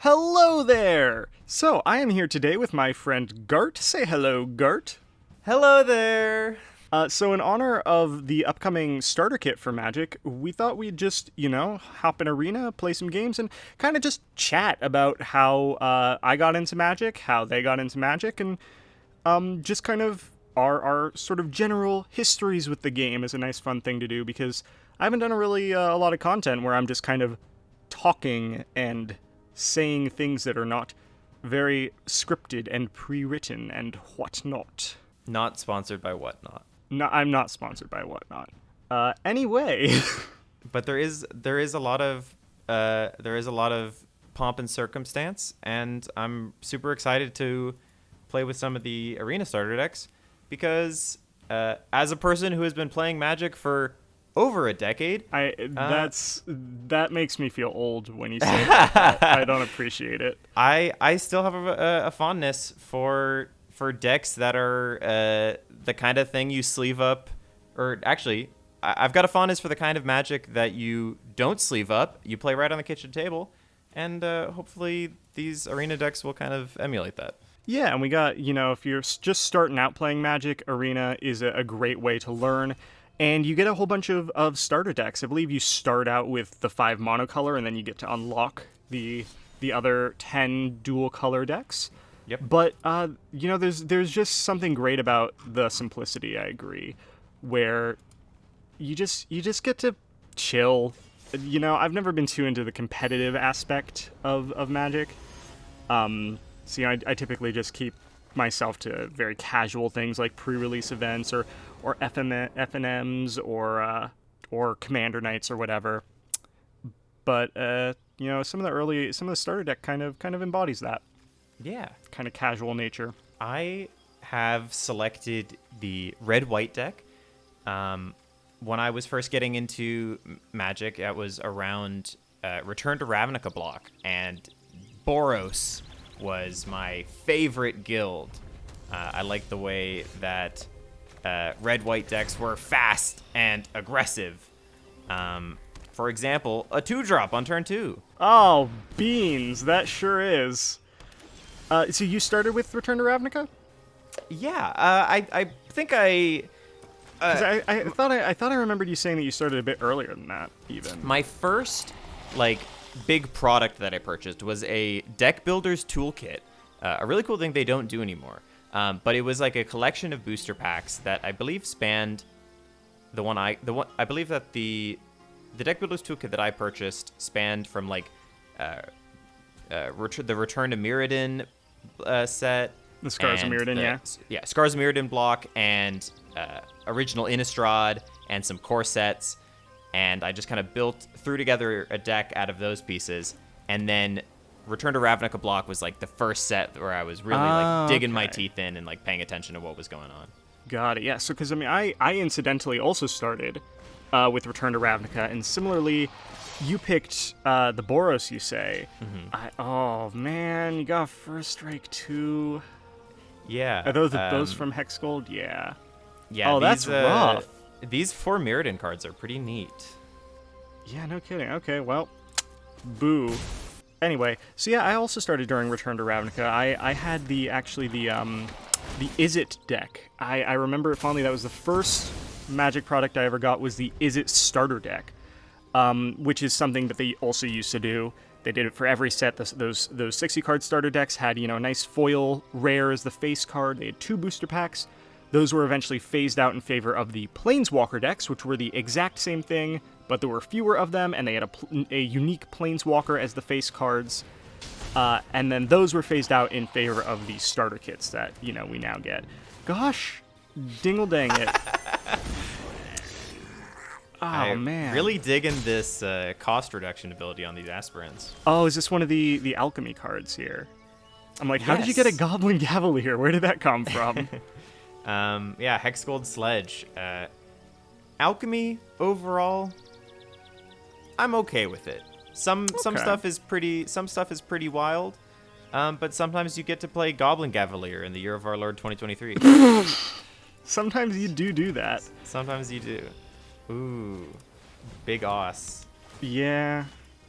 Hello there! So, I am here today with my friend Gart. Say hello, Gart. Hello there. So in honor of the upcoming starter kit for Magic, we thought we'd just, hop in Arena, play some games, and kind of just chat about how I got into Magic, how they got into Magic, and just kind of our sort of general histories with the game is a nice fun thing to do because I haven't done a lot of content where I'm just kind of talking and saying things that are not very scripted and pre-written and whatnot. Not sponsored by Whatnot. No, I'm not sponsored by Whatnot. Anyway, But there is a lot of pomp and circumstance, and I'm super excited to play with some of the arena starter decks because as a person who has been playing Magic for over a decade, that makes me feel old when you say that. I don't appreciate it. I still have a fondness for decks that are the kind of thing you sleeve up, or actually, I've got a fondness for the kind of Magic that you don't sleeve up. You play right on the kitchen table, and hopefully these arena decks will kind of emulate that. Yeah, and we got, if you're just starting out playing Magic, Arena is a great way to learn. And you get a whole bunch of starter decks. I believe you start out with the 5 monocolor, and then you get to unlock the other 10 dual color decks. Yep. But there's just something great about the simplicity. I agree, where you just get to chill. I've never been too into the competitive aspect of Magic. I typically just keep myself to very casual things like pre-release events or FNMs or Commander Nights or whatever. But some of the starter deck kind of embodies that. Yeah. Kind of casual nature. I have selected the red-white deck. When I was first getting into Magic, it was around Return to Ravnica block, and Boros was my favorite guild. I liked the way that red-white decks were fast and aggressive. For example, a 2-drop on turn 2. Oh, beans! That sure is. So you started with Return to Ravnica? Yeah, I think I 'Cause I thought I remembered you saying that you started a bit earlier than that, even. my first big product that I purchased was a deck builder's toolkit. A really cool thing they don't do anymore. But it was like a collection of booster packs that I believe spanned I believe that the deck builder's toolkit that I purchased spanned from the Return to Mirrodin set. The Scars of Mirrodin, yeah. Yeah, Scars of Mirrodin block and original Innistrad and some core sets. And I just kind of threw together a deck out of those pieces. And then Return to Ravnica block was like the first set where I was really digging my teeth in and paying attention to what was going on. Got it, yeah. So, because I incidentally also started with Return to Ravnica, and similarly, you picked the Boros, you say. Mm-hmm. Oh, man, you got First Strike 2. Yeah. Are those from Hex Gold? Yeah. Yeah. Oh, that's rough. These 4 Mirrodin cards are pretty neat. Yeah, no kidding. Okay, well, boo. Anyway, so yeah, I also started during Return to Ravnica. I had the Izzet deck. I remember it fondly. That was the first Magic product I ever got, was the Izzet starter deck, which is something that they also used to do. They did it for every set. Those 60-card starter decks had, nice foil rare as the face card. They had 2 booster packs. Those were eventually phased out in favor of the Planeswalker decks, which were the exact same thing, but there were fewer of them, and they had a unique Planeswalker as the face cards. And then those were phased out in favor of the starter kits that, we now get. Gosh, dingle dang it. Oh, man. Really digging this cost reduction ability on these aspirants. Oh, is this one of the alchemy cards here? I'm like, how did you get a Goblin Cavalier? Where did that come from? Yeah, Hex Gold Sledge. Alchemy overall, I'm okay with it. Some stuff is pretty wild, but sometimes you get to play Goblin Cavalier in the year of our Lord 2023. Sometimes you do that. Sometimes you do. Ooh, big os. Yeah.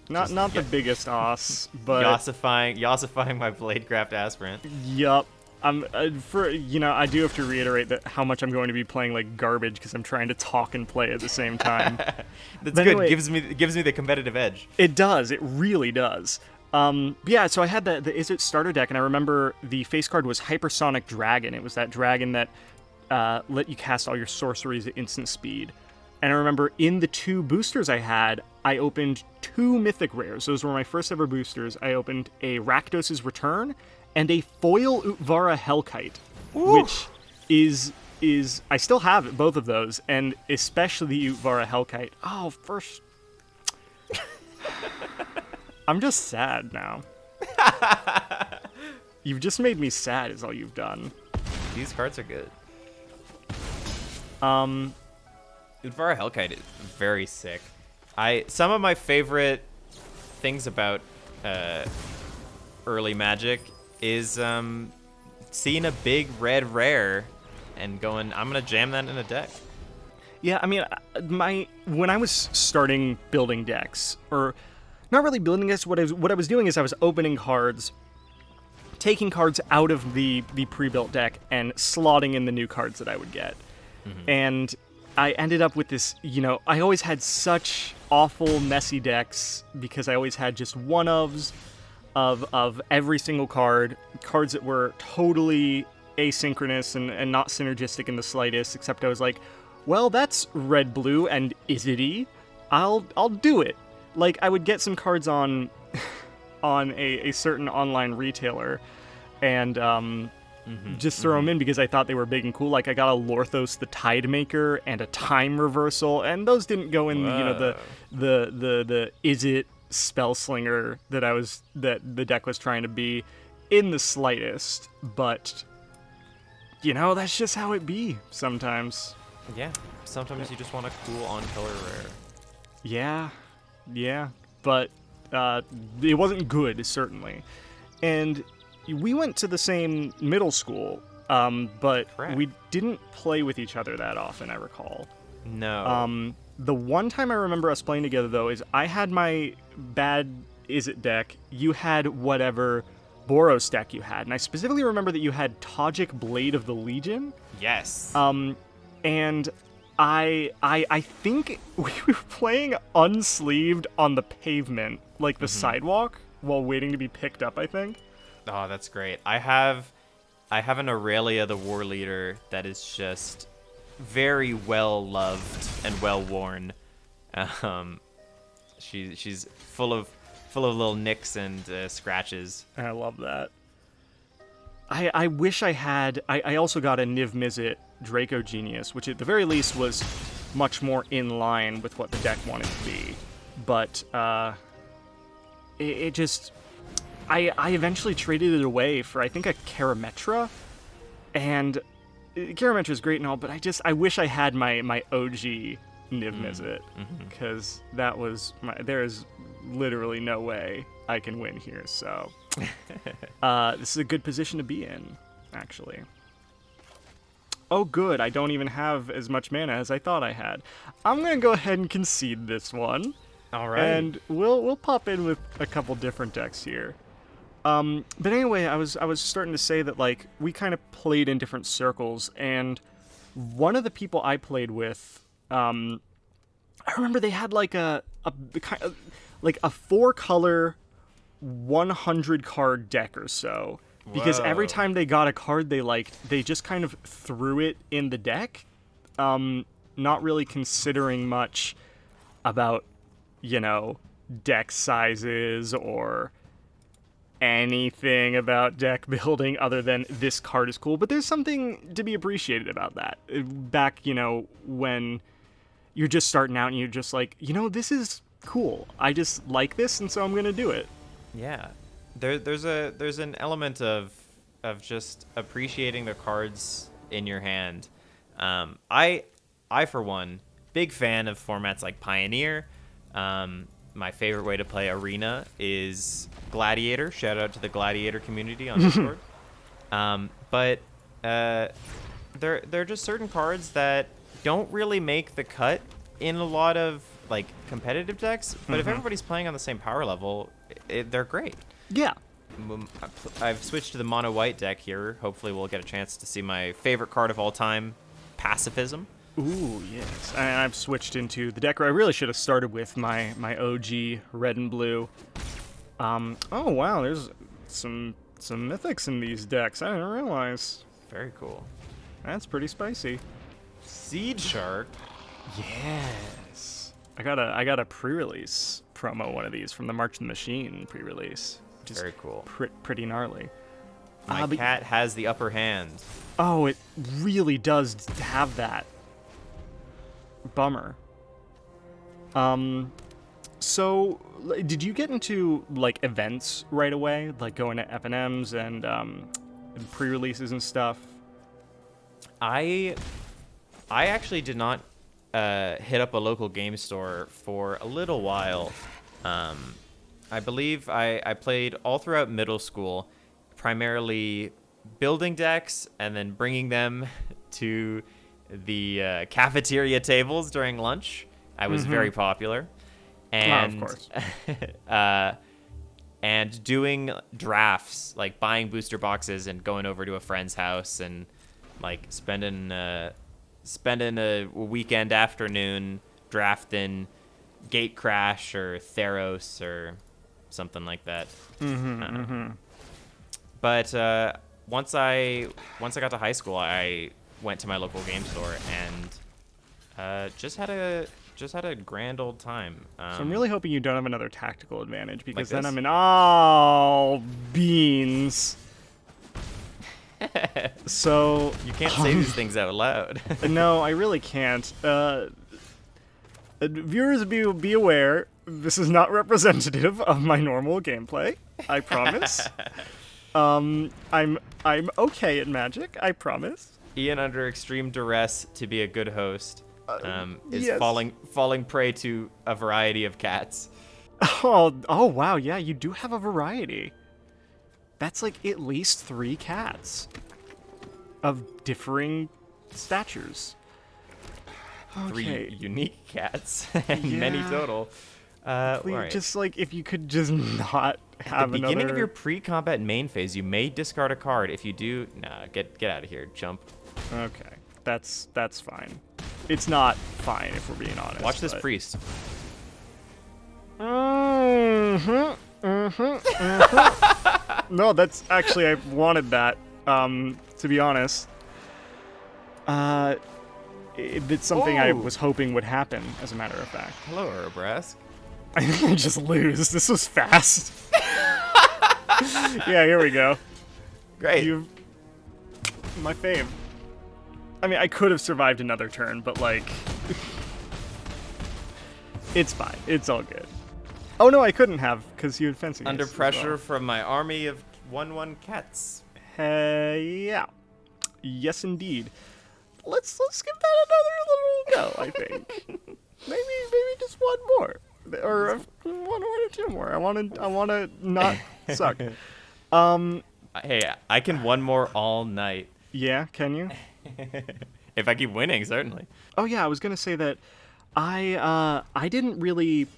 Not the biggest os, but Yossifying my Bladecraft aspirant. yup. I do have to reiterate that how much I'm going to be playing like garbage because I'm trying to talk and play at the same time. That's But good. anyway, Gives me the competitive edge. it does. It really does. Yeah, so I had the Izzet starter deck, and I remember the face card was Hypersonic Dragon. It was that dragon that let you cast all your sorceries at instant speed. And I remember in the 2 boosters I had, I opened 2 mythic rares. Those were my first ever boosters. I opened a Rakdos' Return and a foil Utvara Hellkite, which is I still have it, both of those, and especially the Utvara Hellkite. Oh, first. I'm just sad now. You've just made me sad is all you've done. These cards are good. Um, Utvara Hellkite is very sick. Some of my favorite things about early Magic is seeing a big red rare and going, I'm gonna jam that in a deck. yeah, I mean, when I was starting building decks, or not really building decks, what I was doing is I was opening cards, taking cards out of the pre-built deck, and slotting in the new cards that I would get. And I ended up with this, I always had such awful, messy decks because I always had just one-ofs of every single card, cards that were totally asynchronous and not synergistic in the slightest, except I was like, well, that's red-blue and Izzet-y. I'll do it. Like, I would get some cards on a certain online retailer and just throw them in because I thought they were big and cool. Like, I got a Lorthos the Tidemaker and a Time Reversal, and those didn't go in the Izzet Spellslinger that the deck was trying to be in the slightest. But that's just how it be sometimes. Yeah, sometimes you just want a cool on-color rare. Yeah, but it wasn't good, certainly. And we went to the same middle school, but Correct. we didn't play with each other that often, I recall. No. The one time I remember us playing together, though, is I had my bad Izzet deck, you had whatever Boros deck you had, and I specifically remember that you had Tajik Blade of the Legion. Yes. And I think we were playing unsleeved on the pavement, like the sidewalk, while waiting to be picked up, I think. Oh, that's great. I have an Aurelia, the War Leader, that is just very well loved and well worn. She's full of little nicks and scratches. I love that. I wish I had. I also got a Niv Mizzet Draco Genius, which at the very least was much more in line with what the deck wanted to be. But it just. I eventually traded it away for, I think, a Karametra. And Karametra is great and all, but I wish I had my OG Niv Mizzet. Because that was there is literally no way I can win here, so. This is a good position to be in, actually. Oh, good. I don't even have as much mana as I thought I had. I'm going to go ahead and concede this one. All right. And we'll pop in with a couple different decks here. But anyway, I was starting to say that, like, we kind of played in different circles, and one of the people I played with, I remember they had like a 4-color 100 card deck or so, because every Whoa. time they got a card they liked, they just kind of threw it in the deck, not really considering much about, deck sizes or anything about deck building other than this card is cool. But there's something to be appreciated about that. Back, when you're just starting out and you're just like, this is cool. I just like this, and so I'm gonna do it. Yeah, there's an element of just appreciating the cards in your hand. I for one, big fan of formats like Pioneer. My favorite way to play Arena is Gladiator. Shout out to the Gladiator community on Discord. But there are just certain cards that don't really make the cut in a lot of like competitive decks, but if everybody's playing on the same power level, they're great. Yeah. I've switched to the mono white deck here. Hopefully we'll get a chance to see my favorite card of all time, Pacifism. Ooh, yes. And I've switched into the deck where I really should have started with my OG red and blue. Oh wow, there's some mythics in these decks. I didn't realize. Very cool. That's pretty spicy. Seed Shark. Yes. I got a pre-release promo one of these from the March of the Machine pre-release. Which is very cool. Pretty gnarly. My cat has the upper hand. Oh, it really does have that. Bummer. So did you get into like events right away, like going to FNMs and pre-releases and stuff? I actually did not hit up a local game store for a little while. I believe I played all throughout middle school, primarily building decks and then bringing them to the cafeteria tables during lunch. I was very popular. And, of course. and doing drafts, like buying booster boxes and going over to a friend's house and like spending a weekend afternoon drafting Gatecrash or Theros or something like that. But once I got to high school, I went to my local game store and just had a grand old time. So I'm really hoping you don't have another tactical advantage, because like then I'm in all beans. So you can't say these things out loud. No, I really can't. Viewers, be aware, this is not representative of my normal gameplay. I promise. I'm okay at Magic. I promise. Ian, under extreme duress to be a good host, is yes. falling prey to a variety of cats. Oh wow, yeah, you do have a variety. That's like at least 3 cats of differing statures. Okay. 3 unique cats and many Yeah. total. Please, all right. just like if you could just not have At the beginning another... of your pre-combat main phase, you may discard a card. If you do, nah, get out of here, chump. Okay, that's fine. It's not fine if we're being honest. Watch this but... priest. No, that's actually, I wanted that. To be honest, it's something I was hoping would happen. As a matter of fact. Hello, Arabrask. I think I just lose. This was fast. Yeah, here we go. Great. My fave. I mean, I could have survived another turn, but like, it's fine. It's all good. Oh no, I couldn't have, because you had fencing. Under ace as pressure well. from my army of 1/1 cats. Hey, yeah. Yes, indeed. Let's give that another little go, I think. maybe just one more. Or one or 2 more. I wanna not suck. Hey, I can one more all night. Yeah, can you? If I keep winning, certainly. Oh yeah, I was gonna say that I didn't really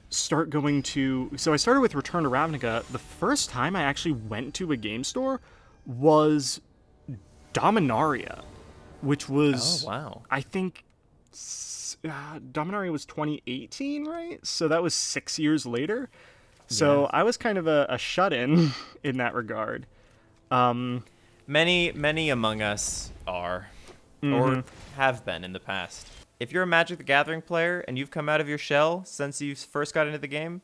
start going to... So I started with Return to Ravnica. The first time I actually went to a game store was Dominaria, which was... Oh, wow. I think Dominaria was 2018, right? So that was 6 years later. So I was kind of a shut-in in that regard. Many among us are, or have been in the past. If you're a Magic the Gathering player and you've come out of your shell since you first got into the game,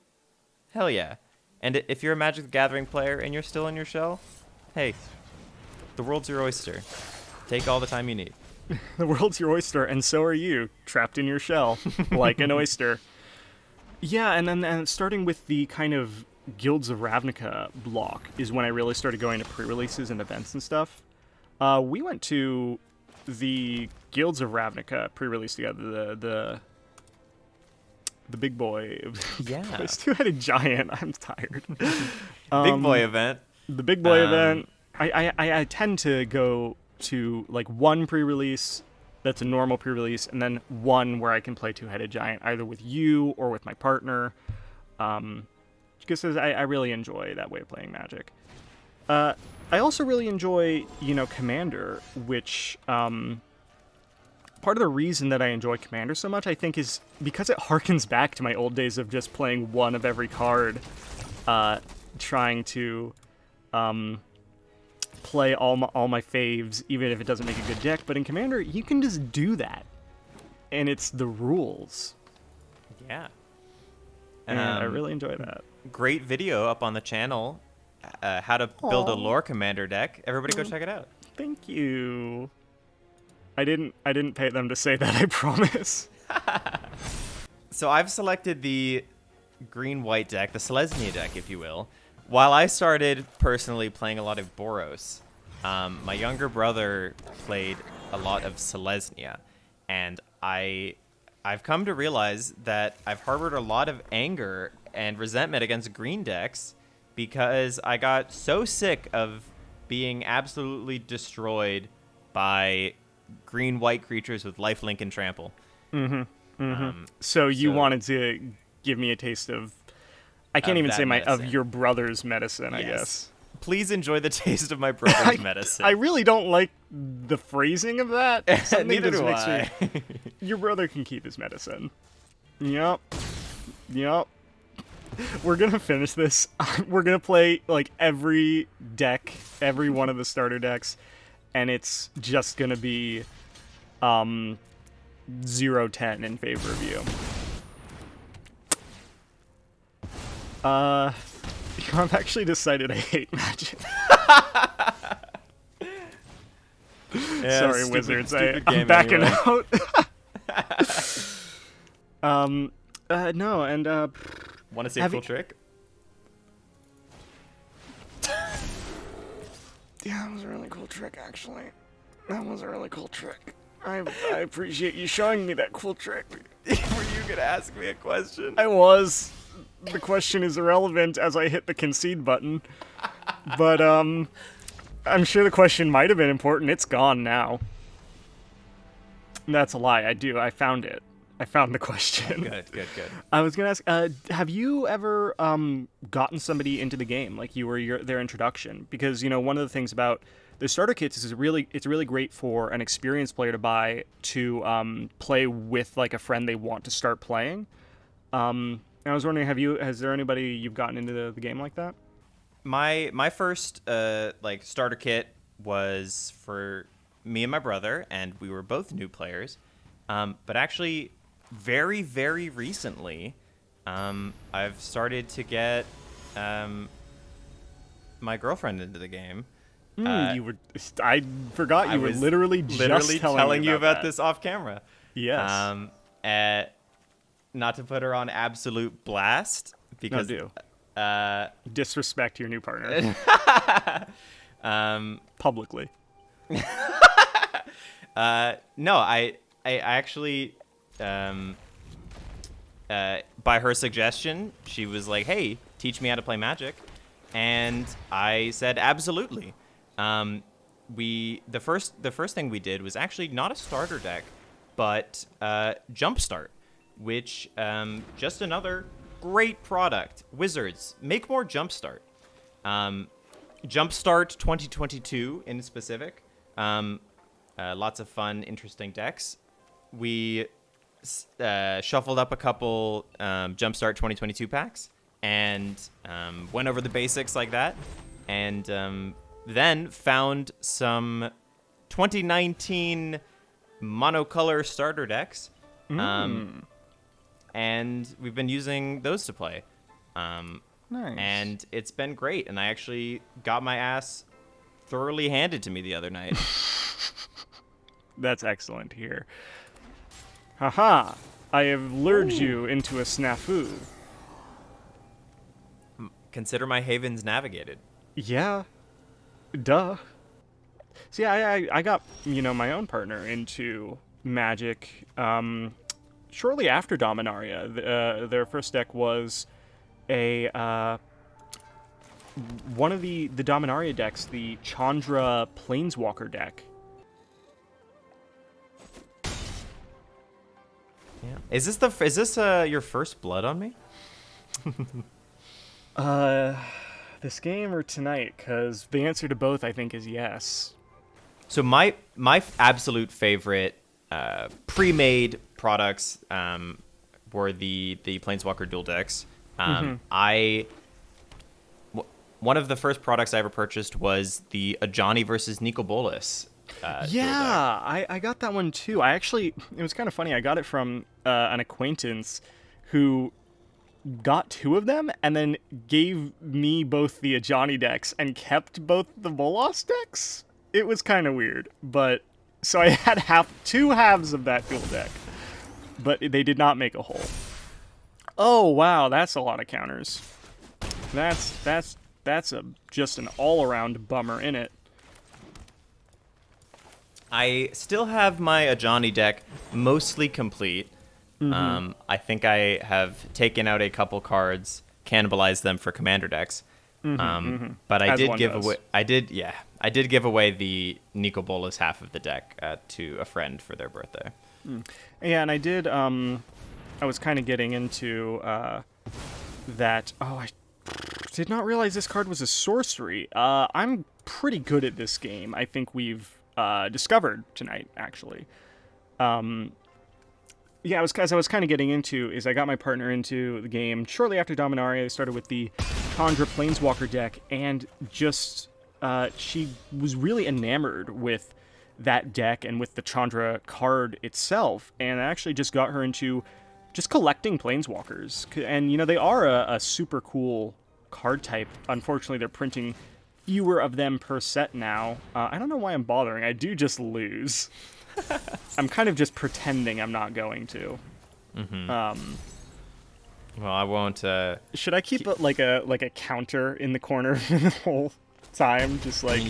hell yeah. And if you're a Magic the Gathering player and you're still in your shell, hey, the world's your oyster. Take all the time you need. The world's your oyster, and so are you, trapped in your shell, like an oyster. Yeah, and then starting with the kind of Guilds of Ravnica block is when I really started going to pre-releases and events and stuff. We went to the Guilds of Ravnica pre-release together, the big boy. Yeah. This 2-headed giant. I'm tired. Big boy event. The big boy event. I tend to go to like one pre-release that's a normal pre-release, and then one where I can play Two-Headed Giant either with you or with my partner. Because I really enjoy that way of playing Magic. I also really enjoy, Commander, which part of the reason that I enjoy Commander so much, I think, is because it harkens back to my old days of just playing one of every card, trying to play all my faves, even if it doesn't make a good deck. But in Commander, you can just do that, and it's the rules. Yeah. And I really enjoy that. Great video up on the channel, how to build a lore Commander deck. Everybody go check it out. Thank you. I didn't pay them to say that, I promise. So I've selected the green-white deck, the Selesnya deck, if you will. While I started personally playing a lot of Boros, my younger brother played a lot of Selesnya, and I've come to realize that I've harbored a lot of anger and resentment against green decks because I got so sick of being absolutely destroyed by green-white creatures with lifelink and trample. So you wanted to give me a taste of, I can't even say of your brother's medicine, I guess. Please enjoy the taste of my brother's medicine. I really don't like the phrasing of that. Neither do I. Your brother can keep his medicine. Yep. We're going to finish this. We're going to play, like, every deck, every one of the starter decks, and it's just going to be 0-10 in favor of you. I've actually decided I hate Magic. Sorry, Wizards. I'm backing out. No, and want to see a cool trick? Yeah, that was a really cool trick, actually. That was a really cool trick. I appreciate you showing me that cool trick. Were you gonna ask me a question? I was. The question is irrelevant as I hit the concede button. But, I'm sure the question might have been important. It's gone now. That's a lie. I found it. I found the question. Good. I was going to ask, have you ever gotten somebody into the game? Like you were their introduction? Because, one of the things about the starter kits is it's really great for an experienced player to buy to play with like a friend they want to start playing. And I was wondering, has there anybody you've gotten into the game like that? My first starter kit was for me and my brother, and we were both new players. But actually, very, very recently, I've started to get my girlfriend into the game. I forgot you were literally telling you about that. this off camera. Yes. Not to put her on absolute blast because disrespect your new partner publicly. No, I actually by her suggestion, she was like, "Hey, teach me how to play Magic," and I said absolutely. The first thing we did was actually not a starter deck, but Jumpstart, which just another great product. Wizards, make more Jumpstart. Jumpstart 2022 in specific. Lots of fun, interesting decks. We shuffled up a couple Jumpstart 2022 packs and went over the basics like that, and then found some 2019 monocolor starter decks. And we've been using those to play. Nice. And it's been great. And I actually got my ass thoroughly handed to me the other night. That's excellent to hear. Haha, I have lured you into a snafu. Consider my havens navigated. Yeah. Duh. See, I got, my own partner into Magic, shortly after Dominaria. Their first deck was one of the Dominaria decks, the Chandra Planeswalker deck. Is this your first blood on me? This game or tonight? Because the answer to both, I think, is yes. So my absolute favorite pre-made products were the Planeswalker dual decks. One of the first products I ever purchased was the Ajani versus Nicol Bolas. I got that one too. It was kind of funny. I got it from an acquaintance who got two of them and then gave me both the Ajani decks and kept both the Bolas decks. It was kind of weird, but so I had two halves of that dual deck, but they did not make a whole. Oh wow, that's a lot of counters. That's just an all-around bummer in it. I still have my Ajani deck mostly complete. I think I have taken out a couple cards, cannibalized them for commander decks. But I did give away. I did give away the Nicol Bolas half of the deck to a friend for their birthday. Yeah, and I did. I was kind of getting into that. Oh, I did not realize this card was a sorcery. I'm pretty good at this game. I think we've discovered tonight, actually. Yeah, as I was kind of getting into, is I got my partner into the game shortly after Dominaria. I started with the Chandra Planeswalker deck, and just she was really enamored with that deck and with the Chandra card itself, and I actually just got her into just collecting Planeswalkers. And, you know, they are a super cool card type. Unfortunately, they're printing fewer of them per set now. I don't know why I'm bothering. I do just lose. I'm kind of just pretending I'm not going to. Well, I won't. Should I keep it like a counter in the corner the whole time? Just like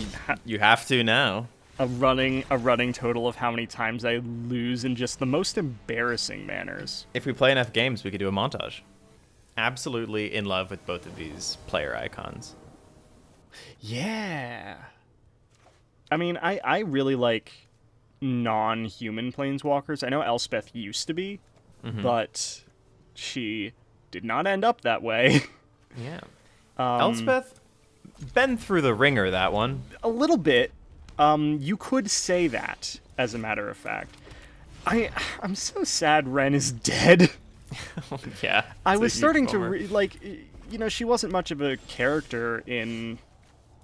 you have to now. A running total of how many times I lose in just the most embarrassing manners. If we play enough games, we could do a montage. Absolutely in love with both of these player icons. Yeah. I mean, I really like non-human planeswalkers. I know Elspeth used to be, but she did not end up that way. Yeah. Elspeth, been through the ringer, that one. A little bit. You could say that, as a matter of fact. I'm so sad Ren is dead. Yeah. I was starting to she wasn't much of a character in,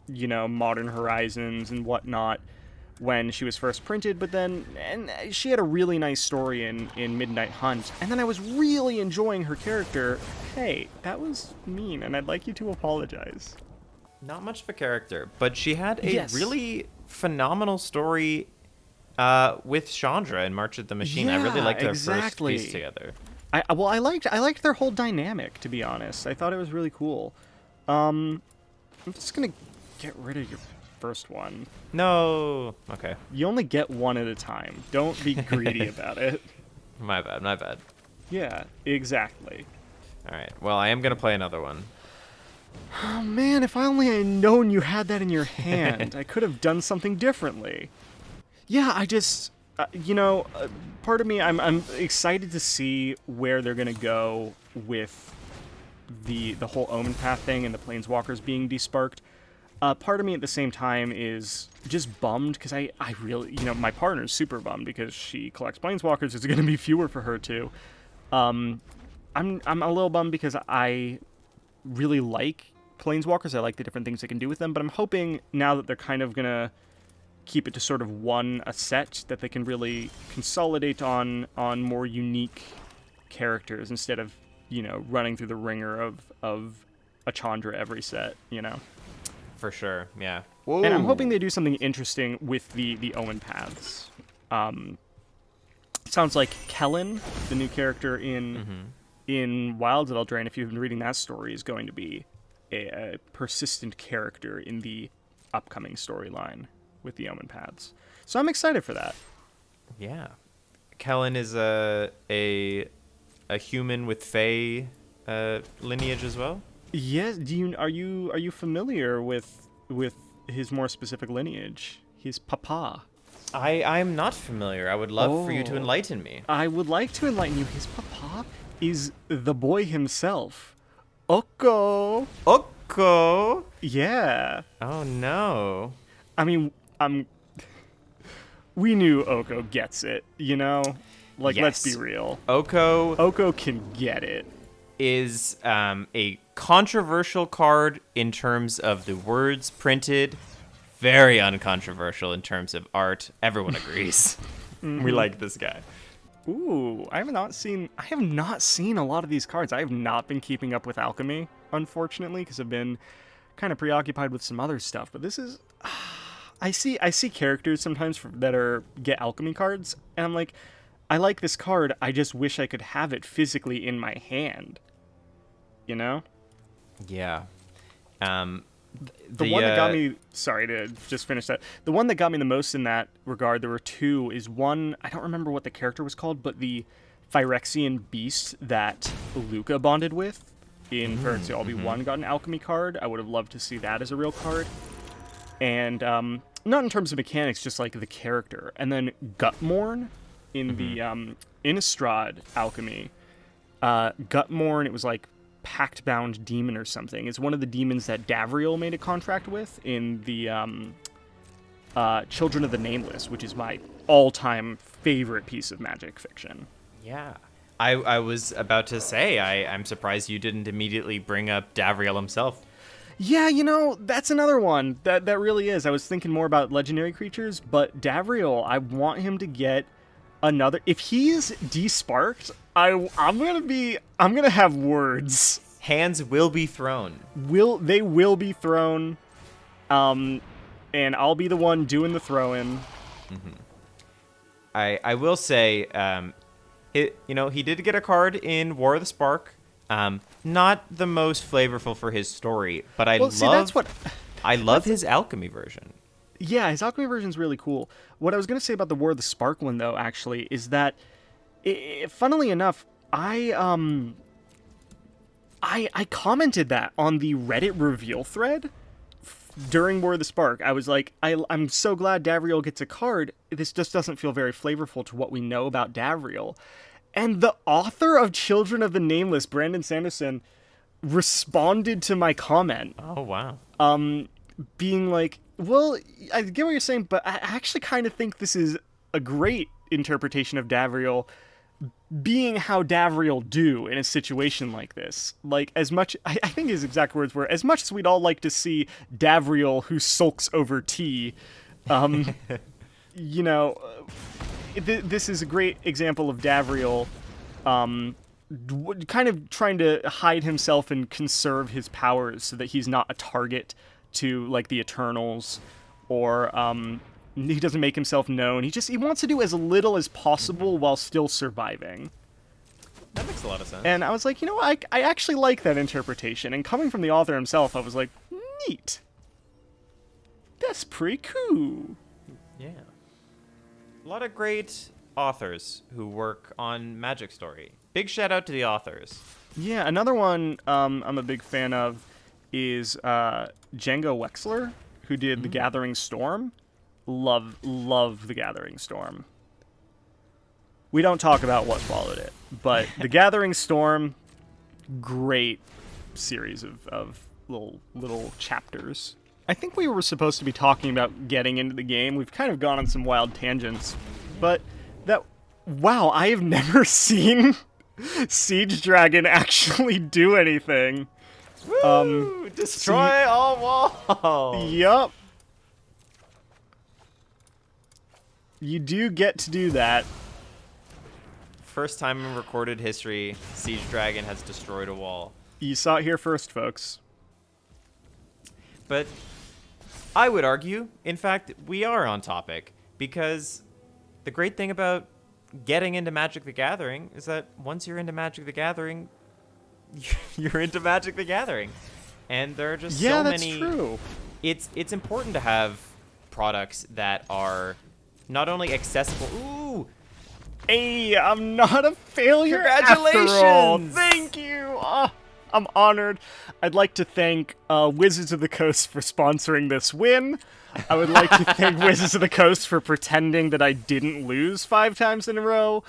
Modern Horizons and whatnot when she was first printed, but then she had a really nice story in Midnight Hunt, and then I was really enjoying her character. Hey, that was mean, and I'd like you to apologize. Not much of a character, but she had a Yes. really phenomenal story with Chandra in March of the Machine. I really liked their first piece together. I liked their whole dynamic, to be honest. I thought it was really cool. I'm just gonna get rid of your first one. No. Okay. You only get one at a time. Don't be greedy about it. My bad. Yeah, exactly. All right. Well, I am going to play another one. Oh man, if I only had known you had that in your hand, I could have done something differently. Yeah, I just, part of me, I'm excited to see where they're gonna go with the whole Omen Path thing and the Planeswalkers being desparked. Part of me at the same time is just bummed because I really, my partner's super bummed because she collects Planeswalkers. There's going to be fewer for her too. I'm a little bummed because I really like Planeswalkers. I like the different things they can do with them, but I'm hoping now that they're kind of going to keep it to sort of a set, that they can really consolidate on more unique characters instead of, running through the ringer of a Chandra every set, For sure, yeah. Whoa. And I'm hoping they do something interesting with the Omen Paths. Sounds like Kellen, the new character in Wilds of Eldraine, if you've been reading that story, is going to be a persistent character in the upcoming storyline with the Omen Paths. So I'm excited for that. Yeah. Kellen is a human with Fae lineage as well? Yes. Are you familiar with his more specific lineage? His papa. I'm not familiar. I would love for you to Oh. enlighten me. I would like to enlighten you. His papa is the boy himself, Oko. Oko. Yeah. Oh no. I mean, we knew Oko gets it, you know? Like, let's Yes. be real. Oko Oko can get it. is a controversial card in terms of the words printed. Very uncontroversial in terms of art. Everyone agrees. We like this guy. Ooh, I have not seen a lot of these cards. I have not been keeping up with Alchemy, unfortunately, because I've been kind of preoccupied with some other stuff. But this is I see characters sometimes that get Alchemy cards, and I'm like, I like this card. I just wish I could have it physically in my hand. You know? Yeah. The one that got me, sorry to just finish that. The one that got me the most in that regard, there were two, is one, I don't remember what the character was called, but the Phyrexian beast that Luca bonded with in Phyrexian LB1 got an alchemy card. I would have loved to see that as a real card. And not in terms of mechanics, just like the character. And then Gutmorn in the Innistrad alchemy. Gutmorn, it was like Pact-bound demon or something. It's one of the demons that Davriel made a contract with in the Children of the Nameless, which is my all-time favorite piece of Magic fiction. Yeah. I was about to say, I'm surprised you didn't immediately bring up Davriel himself. Yeah, you know, that's another one. That really is. I was thinking more about legendary creatures, but Davriel, I want him to get another. If he's desparked, I'm gonna have words. Hands will be thrown. They will be thrown, and I'll be the one doing the throwing. I will say, he did get a card in War of the Spark. Not the most flavorful for his story, but I love his alchemy version. Yeah, his alchemy version is really cool. What I was going to say about the War of the Spark one, though, actually, is that, funnily enough, I commented that on the Reddit reveal thread during War of the Spark. I was like, I'm so glad Davriel gets a card. This just doesn't feel very flavorful to what we know about Davriel. And the author of Children of the Nameless, Brandon Sanderson, responded to my comment. Oh, wow. Being like, well, I get what you're saying, but I actually kind of think this is a great interpretation of Davriel being how Davriel do in a situation like this. Like, as much, I think his exact words were, as much as we'd all like to see Davriel who sulks over tea, you know, this is a great example of Davriel kind of trying to hide himself and conserve his powers so that he's not a target to, like, the Eternals, or he doesn't make himself known. He wants to do as little as possible while still surviving. That makes a lot of sense. And I was like, you know what, I actually like that interpretation. And coming from the author himself, I was like, neat. That's pretty cool. Yeah. A lot of great authors who work on Magic Story. Big shout out to the authors. Yeah, another one I'm a big fan of is Django Wexler, who did The Gathering Storm. Love The Gathering Storm. We don't talk about what followed it, but The Gathering Storm, great series of little chapters. I think we were supposed to be talking about getting into the game. We've kind of gone on some wild tangents, but wow, I have never seen Siege Dragon actually do anything. Woo! Destroy all walls! Yup. You do get to do that. First time in recorded history, Siege Dragon has destroyed a wall. You saw it here first, folks. But I would argue, in fact, we are on topic, because the great thing about getting into Magic the Gathering is that once you're into Magic the Gathering, you're into Magic the Gathering. And there are just so many... Yeah, that's true. It's important to have products that are not only accessible... Ooh! Hey, I'm not a failure Congratulations! after all. Thank you! I'm honored. I'd like to thank Wizards of the Coast for sponsoring this win. I would like to thank Wizards of the Coast for pretending that I didn't lose 5 times in a row.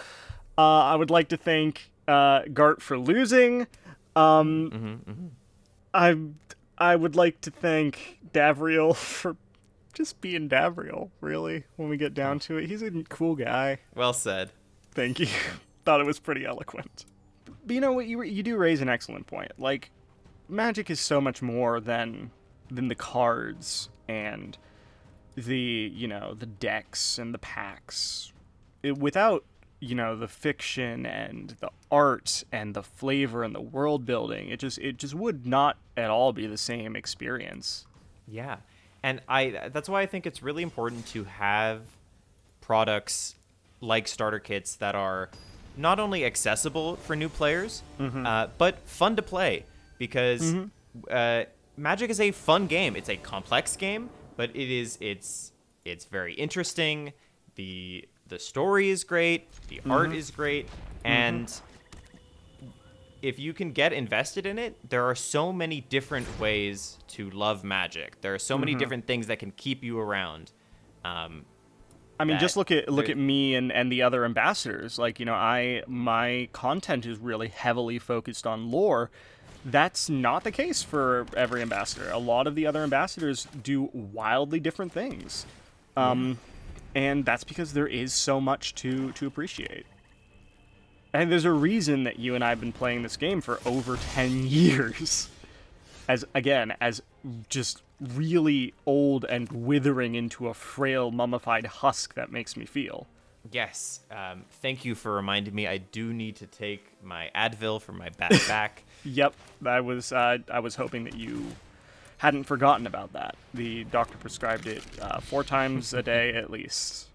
I would like to thank Gart for losing. I would like to thank Davriel for just being Davriel, really, when we get down to it. He's a cool guy. Well said. Thank you. Thought it was pretty eloquent. But you know what? You do raise an excellent point. Like, Magic is so much more than the cards and the decks and the packs. Without the fiction and the art and the flavor and the world building, it just would not at all be the same experience. Yeah. And that's why I think it's really important to have products like starter kits that are not only accessible for new players, but fun to play, because Magic is a fun game. It's a complex game, but it's very interesting. The story is great. The art is great. And if you can get invested in it, there are so many different ways to love Magic. There are so many different things that can keep you around. I mean, just look at me and the other ambassadors. Like, my content is really heavily focused on lore. That's not the case for every ambassador. A lot of the other ambassadors do wildly different things. And that's because there is so much to appreciate. And there's a reason that you and I have been playing this game for over 10 years. As just really old and withering into a frail, mummified husk that makes me feel. Yes. Thank you for reminding me. I do need to take my Advil for my back. Yep. I was hoping that you hadn't forgotten about that. The doctor prescribed it 4 times a day at least.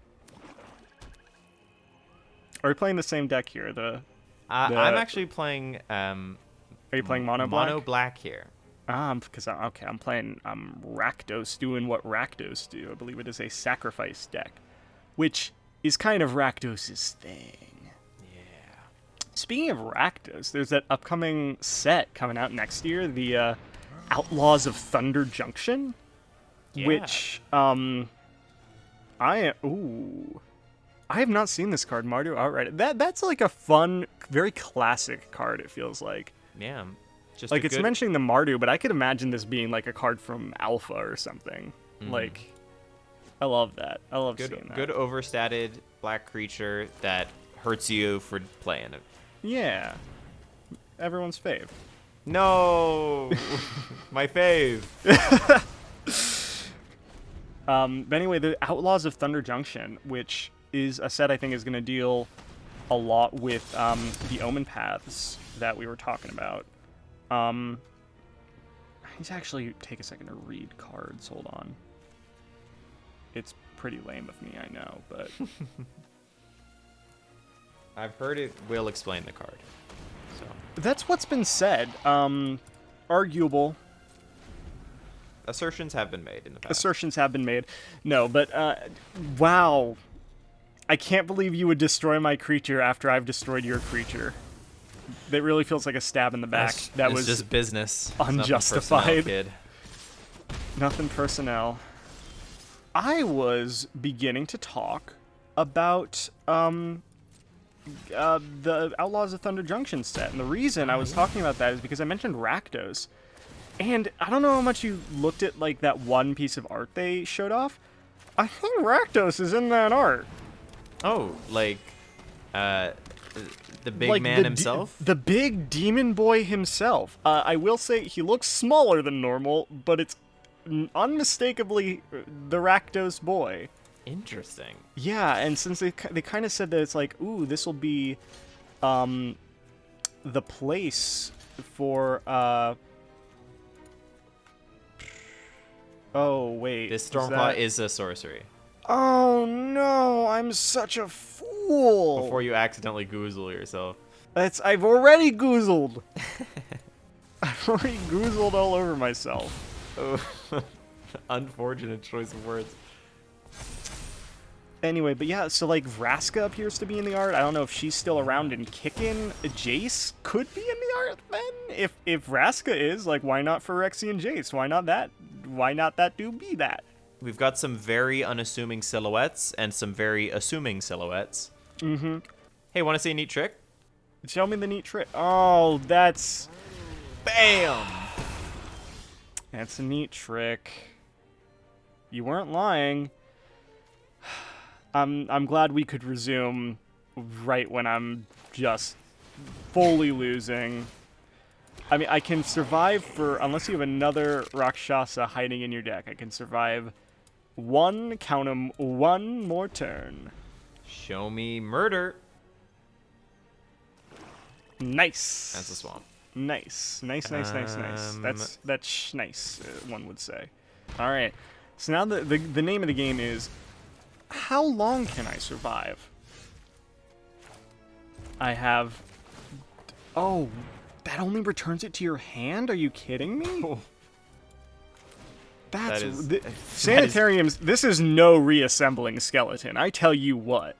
Are we playing the same deck here? I'm actually playing. Are you playing mono black? Mono black here. Because I'm playing Rakdos, doing what Rakdos do. I believe it is a sacrifice deck, which is kind of Rakdos' thing. Yeah. Speaking of Rakdos, there's that upcoming set coming out next year, the Outlaws of Thunder Junction, which I have not seen this card, Mardu outright. That's like a fun, very classic card, it feels like. Yeah. Just like, it's mentioning the Mardu, but I could imagine this being like a card from Alpha or something. Like, I love that. I love seeing that. Good overstated black creature that hurts you for playing it. Yeah. Everyone's fave. No! My fave. But anyway, the Outlaws of Thunder Junction, which is a set I think is going to deal a lot with the Omen Paths that we were talking about. I need to actually take a second to read cards. Hold on. It's pretty lame of me, I know, but... I've heard it will explain the card. So that's what's been said. Arguable. Assertions have been made in the past. Assertions have been made. No, but, wow. I can't believe you would destroy my creature after I've destroyed your creature. That really feels like a stab in the back. That was just business. Unjustified. Kid. Nothing personnel. I was beginning to talk about the Outlaws of Thunder Junction set, and the reason I was talking about that is because I mentioned Rakdos, and I don't know how much you looked at like that one piece of art they showed off. I think Rakdos is in that art. Oh, like the big man himself? The big demon boy himself. I will say he looks smaller than normal, but it's unmistakably the Rakdos boy. Interesting. Yeah, and since they kind of said that it's like, ooh, this will be the place for oh wait, this Stormclaw is a sorcery. Oh no, I'm such a fool. Before you accidentally goozle yourself. I've already goozled. I've already goozled all over myself. Oh, unfortunate choice of words. Anyway, but yeah, so like Vraska appears to be in the art. I don't know if she's still around and kicking. Jace could be in the art then. If Vraska is, like, why not Phyrexian Jace? Why not that? Why not that dude be that? We've got some very unassuming silhouettes and some very assuming silhouettes. Mm-hmm. Hey, want to see a neat trick? Show me the neat trick. Oh, that's... Bam! That's a neat trick. You weren't lying. I'm glad we could resume right when I'm just fully losing. I mean, I can survive for, unless you have another Rakshasa hiding in your deck, I can survive count 'em, one more turn. Show me murder. Nice. That's a swamp. Nice. Nice. That's nice, one would say. All right. So now the name of the game is, how long can I survive? I have... Oh, that only returns it to your hand? Are you kidding me? Oh. That's... That is- Sanitariums, this is no reassembling skeleton. I tell you what.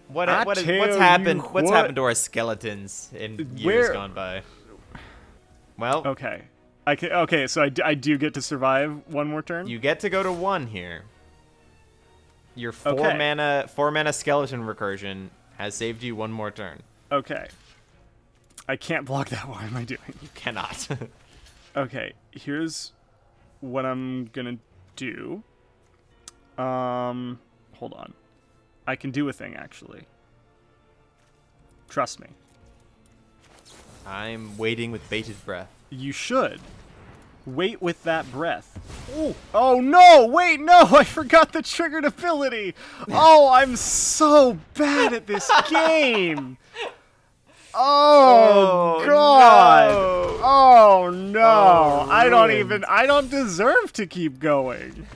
What's I happened? tell you What's what. happened to our skeletons in years gone by? Well, Okay. Okay, so I do get to survive one more turn? you get to go to 1 here. Your 4 Okay. mana skeleton recursion has saved you 1 more turn. Okay. I can't block that. What am I doing? You cannot. Okay, here's what I'm gonna do. Hold on. I can do a thing, actually. Trust me. I'm waiting with bated breath. You should. Wait with that breath. Ooh. Oh no! Wait, no! I forgot the triggered ability! Oh, I'm so bad at this game! Oh, God! no. Oh no! Oh, I ruined. don't deserve to keep going.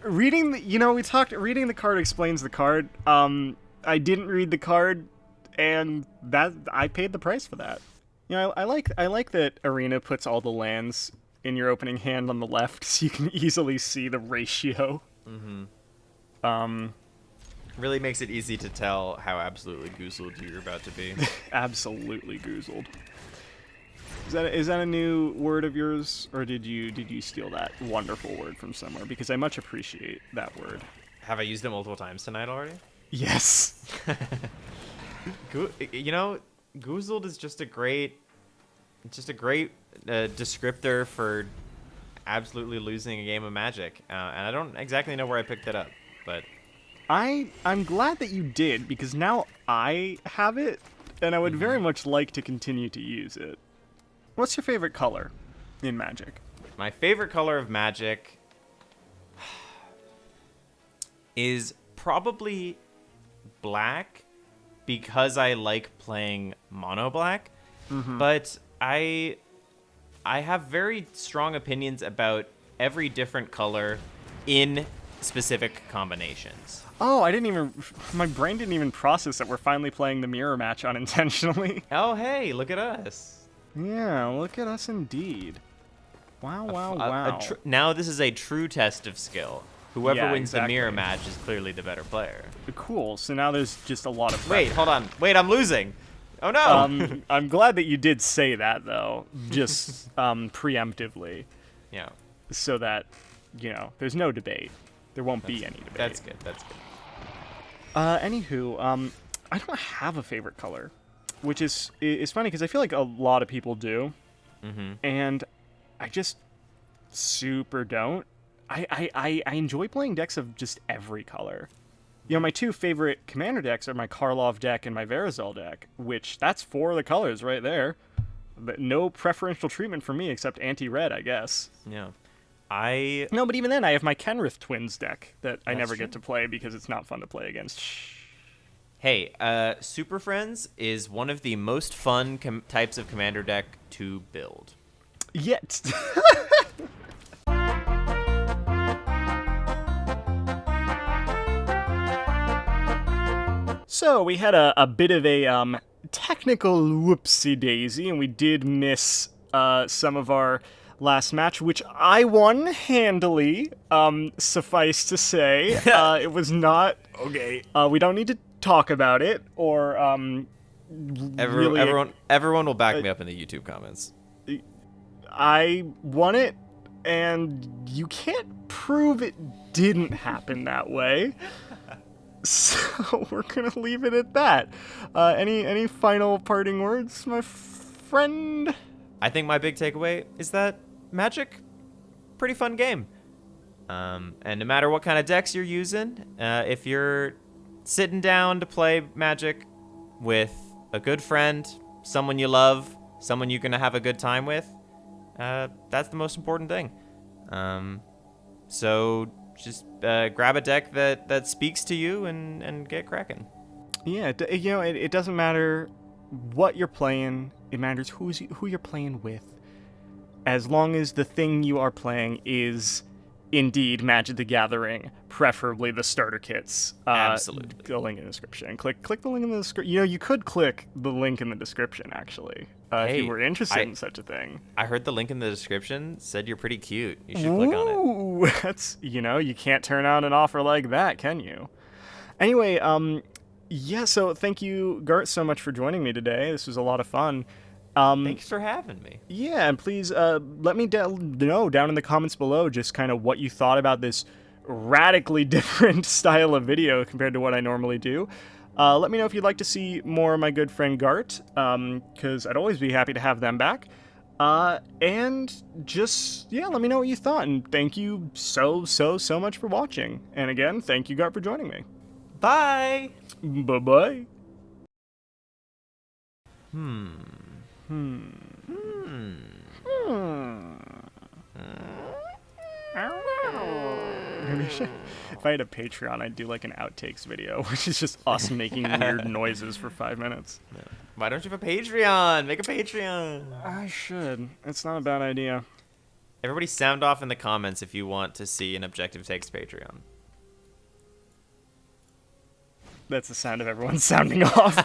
Reading reading the card explains the card. I didn't read the card, and that I paid the price for that. You know, I like that Arena puts all the lands in your opening hand on the left, so you can easily see the ratio. Really makes it easy to tell how absolutely goozled you're about to be. Absolutely goozled. Is that a new word of yours, or did you steal that wonderful word from somewhere? Because I much appreciate that word. Have I used it multiple times tonight already? Yes. You know, goozled is just a great descriptor for absolutely losing a game of Magic, and I don't exactly know where I picked it up, but I'm glad that you did, because now I have it, and I would very much like to continue to use it. What's your favorite color in Magic? my favorite color of Magic is probably black, because I like playing mono black, but I have very strong opinions about every different color in specific combinations. Oh, my brain didn't even process that we're finally playing the mirror match unintentionally. Oh, hey, look at us. Yeah, look at us indeed. Wow, wow. Now this is a true test of skill. Whoever Yeah, wins the mirror exactly. match is clearly the better player. Cool, so now there's just a lot of Wait, pressure. hold on. Wait, I'm losing. Oh no. I'm glad that you did say that, though, just preemptively, Yeah, so that, there's no debate. There won't be any debate. that's good. That's good. Anywho, I don't have a favorite color, which is funny because I feel like a lot of people do, and I just super don't. I enjoy playing decks of just every color. My two favorite commander decks are my Karlov deck and my Verazal deck, which that's 4 of the colors right there. But no preferential treatment for me except anti-red, I guess. Yeah. No, but even then, I have my Kenrith Twins deck that I That's never true. get to play because it's not fun to play against. Hey, Super Friends is one of the most fun types of commander deck to build. Yet. So we had a bit of a technical whoopsie daisy, and we did miss some of our last match, which I won handily. Suffice to say, it was not Okay. we don't need to talk about it or Everyone will back me up in the YouTube comments. I won it, and you can't prove it didn't happen that way. So we're gonna leave it at that. Any final parting words, my friend? I think my big takeaway is that Magic, pretty fun game. And no matter what kind of decks you're using, if you're sitting down to play Magic with a good friend, someone you love, someone you're gonna have a good time with, that's the most important thing. So just grab a deck that speaks to you and get cracking. Yeah, it doesn't matter what you're playing. It matters who you're playing with. As long as the thing you are playing is indeed Magic the Gathering, preferably the starter kits. Absolutely. The link in the description. Click the link in the description. You could click the link in the description, actually, if you were interested in such a thing. I heard the link in the description said you're pretty cute. You should click on it. Ooh, that's, you can't turn out an offer like that, can you? Anyway, yeah, so thank you, Gart, so much for joining me today. This was a lot of fun. Thanks for having me. Yeah, and please let me know down in the comments below just kind of what you thought about this radically different style of video compared to what I normally do. Let me know if you'd like to see more of my good friend Gart, because I'd always be happy to have them back. And just, yeah, let me know what you thought, and thank you so much for watching. And again, thank you, Gart, for joining me. Bye! Bye-bye. Maybe if I had a Patreon, I'd do like an outtakes video, which is just us making weird noises for 5 minutes. Why don't you have a Patreon? Make a Patreon. I should. It's not a bad idea. Everybody sound off in the comments if you want to see an Objective Takes Patreon. That's the sound of everyone sounding off.